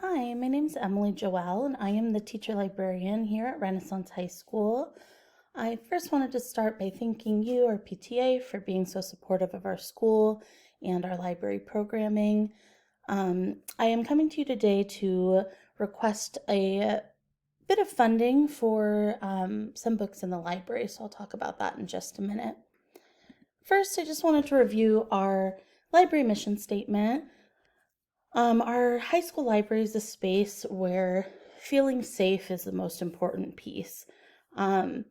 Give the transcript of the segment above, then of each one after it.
Hi, my name is Emily Joelle, and I am the teacher librarian here at Renaissance High School. I first wanted to start by thanking you, our PTA, for being so supportive of our school and our library programming. I am coming to you today to request a bit of funding for some books in the library, so I'll talk about that in just a minute. First, I just wanted to review our library mission statement. Our high school library is a space where feeling safe is the most important piece. Um,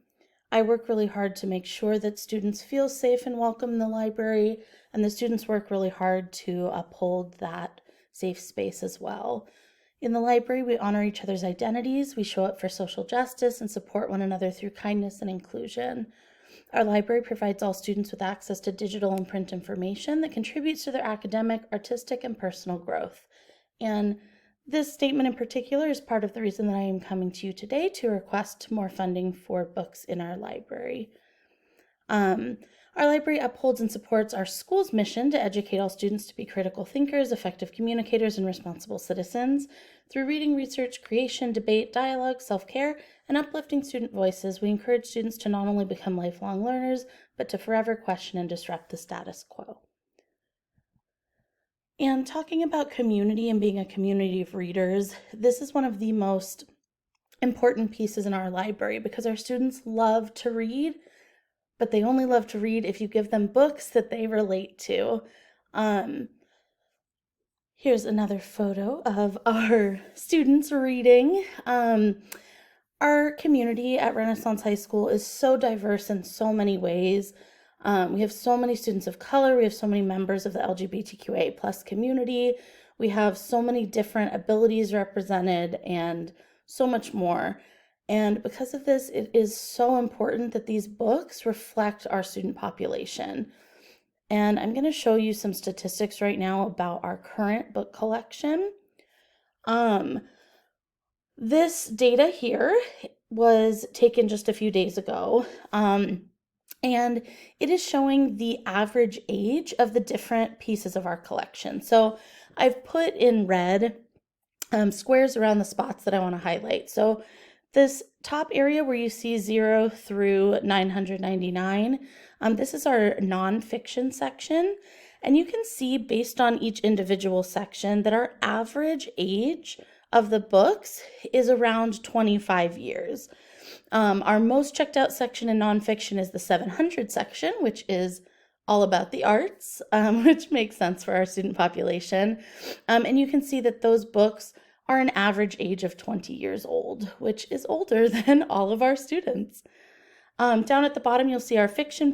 I work really hard to make sure that students feel safe and welcome in the library, and the students work really hard to uphold that safe space as well. In the library, we honor each other's identities, we show up for social justice, and support one another through kindness and inclusion. Our library provides all students with access to digital and print information that contributes to their academic, artistic, and personal growth. And this statement in particular is part of the reason that I am coming to you today to request more funding for books in our library. Our library upholds and supports our school's mission to educate all students to be critical thinkers, effective communicators, and responsible citizens. Through reading, research, creation, debate, dialogue, self-care, and uplifting student voices, we encourage students to not only become lifelong learners, but to forever question and disrupt the status quo. And talking about community and being a community of readers, this is one of the most important pieces in our library because our students love to read, but they only love to read if you give them books that they relate to. Here's another photo of our students reading. Our community at Renaissance High School is so diverse in so many ways. We have so many students of color. We have so many members of the LGBTQA plus community. We have so many different abilities represented and so much more. And because of this, it is so important that these books reflect our student population. And I'm going to show you some statistics right now about our current book collection. This data here was taken just a few days ago, and it is showing the average age of the different pieces of our collection. So I've put in red squares around the spots that I want to highlight. So this top area where you see 0 through 999, this is our nonfiction section. And you can see based on each individual section that our average age of the books is around 25 years. Our most checked out section in nonfiction is the 700 section, which is all about the arts, which makes sense for our student population. And you can see that those books are an average age of 20 years old, which is older than all of our students. Down at the bottom, you'll see our fiction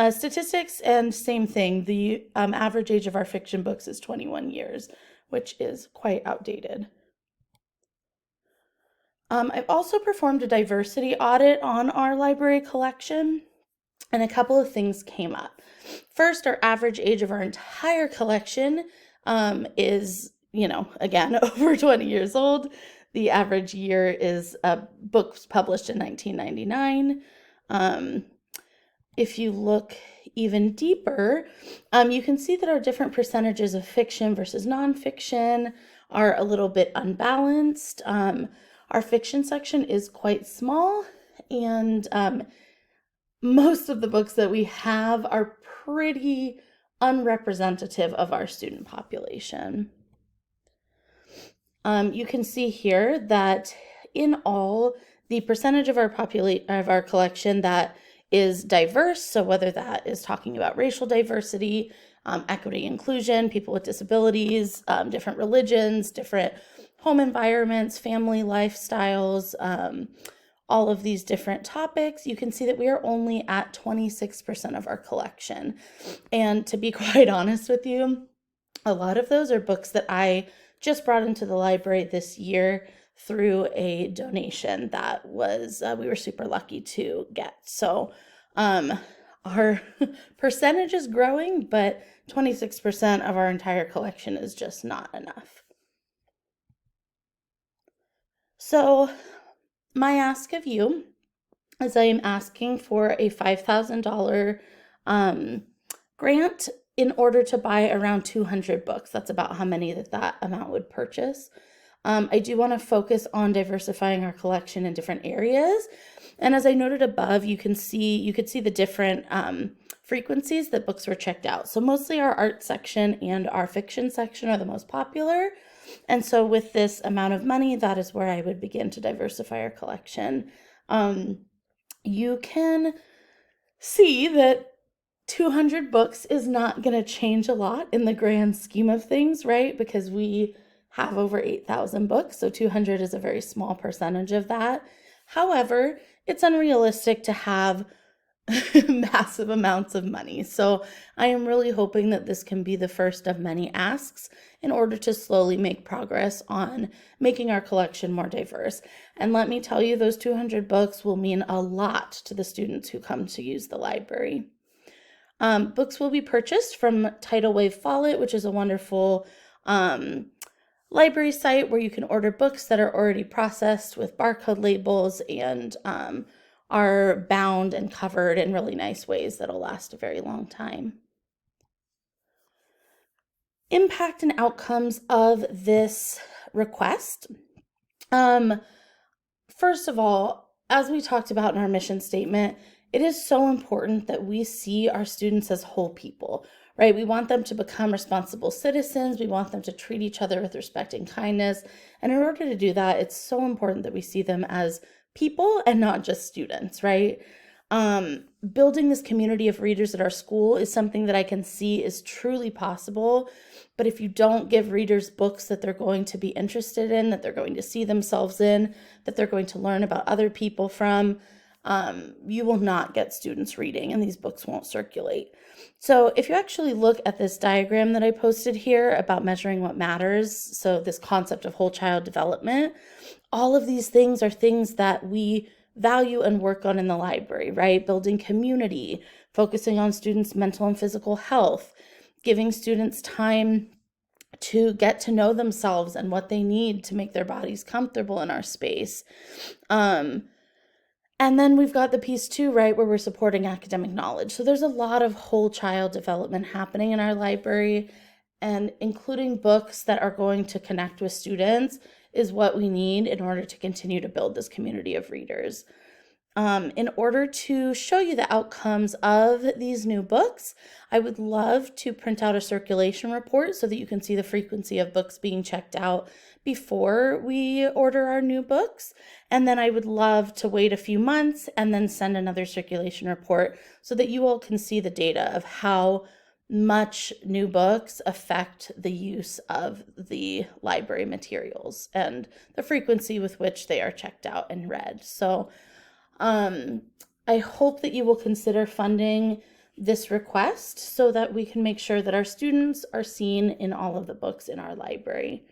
statistics, and same thing. The average age of our fiction books is 21 years, which is quite outdated. I've also performed a diversity audit on our library collection, and a couple of things came up. First, our average age of our entire collection is, again, over 20 years old. The average year is books published in 1999. If you look even deeper, you can see that our different percentages of fiction versus nonfiction are a little bit unbalanced. Our fiction section is quite small, and most of the books that we have are pretty unrepresentative of our student population. You can see here that in all, the percentage of our collection that is diverse, so whether that is talking about racial diversity, equity, inclusion, people with disabilities, different religions, different home environments, family lifestyles, all of these different topics, you can see that we are only at 26% of our collection. And to be quite honest with you, a lot of those are books that I just brought into the library this year through a donation that was we were super lucky to get. So our percentage is growing, but 26% of our entire collection is just not enough. So my ask of you is I am asking for a $5,000 grant in order to buy around 200 books. That's about how many that amount would purchase. I do want to focus on diversifying our collection in different areas. And as I noted above, you could see the different frequencies that books were checked out. So mostly our art section and our fiction section are the most popular. And so with this amount of money, that is where I would begin to diversify our collection. You can see that 200 books is not going to change a lot in the grand scheme of things, right? Because we have over 8,000 books, so 200 is a very small percentage of that. However, it's unrealistic to have massive amounts of money. So I am really hoping that this can be the first of many asks in order to slowly make progress on making our collection more diverse. And let me tell you, those 200 books will mean a lot to the students who come to use the library. Books will be purchased from Tidal Wave Follett, which is a wonderful library site where you can order books that are already processed with barcode labels and are bound and covered in really nice ways that'll last a very long time. Impact and outcomes of this request. First of all, as we talked about in our mission statement, it is so important that we see our students as whole people, right? We want them to become responsible citizens. We want them to treat each other with respect and kindness. And in order to do that, it's so important that we see them as people and not just students, right? Building this community of readers at our school is something that I can see is truly possible. But if you don't give readers books that they're going to be interested in, that they're going to see themselves in, that they're going to learn about other people from, you will not get students reading and these books won't circulate. So if you actually look at this diagram that I posted here about measuring what matters, so this concept of whole child development, all of these things are things that we value and work on in the library, right? Building community, focusing on students' mental and physical health, giving students time to get to know themselves and what they need to make their bodies comfortable in our space. And then we've got the piece too, right, where we're supporting academic knowledge. So there's a lot of whole child development happening in our library, and including books that are going to connect with students is what we need in order to continue to build this community of readers. In order to show you the outcomes of these new books, I would love to print out a circulation report so that you can see the frequency of books being checked out before we order our new books. And then I would love to wait a few months and then send another circulation report so that you all can see the data of how much new books affect the use of the library materials and the frequency with which they are checked out and read. So I hope that you will consider funding this request so that we can make sure that our students are seen in all of the books in our library.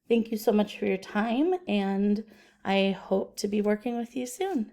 Thank you so much for your time, and I hope to be working with you soon.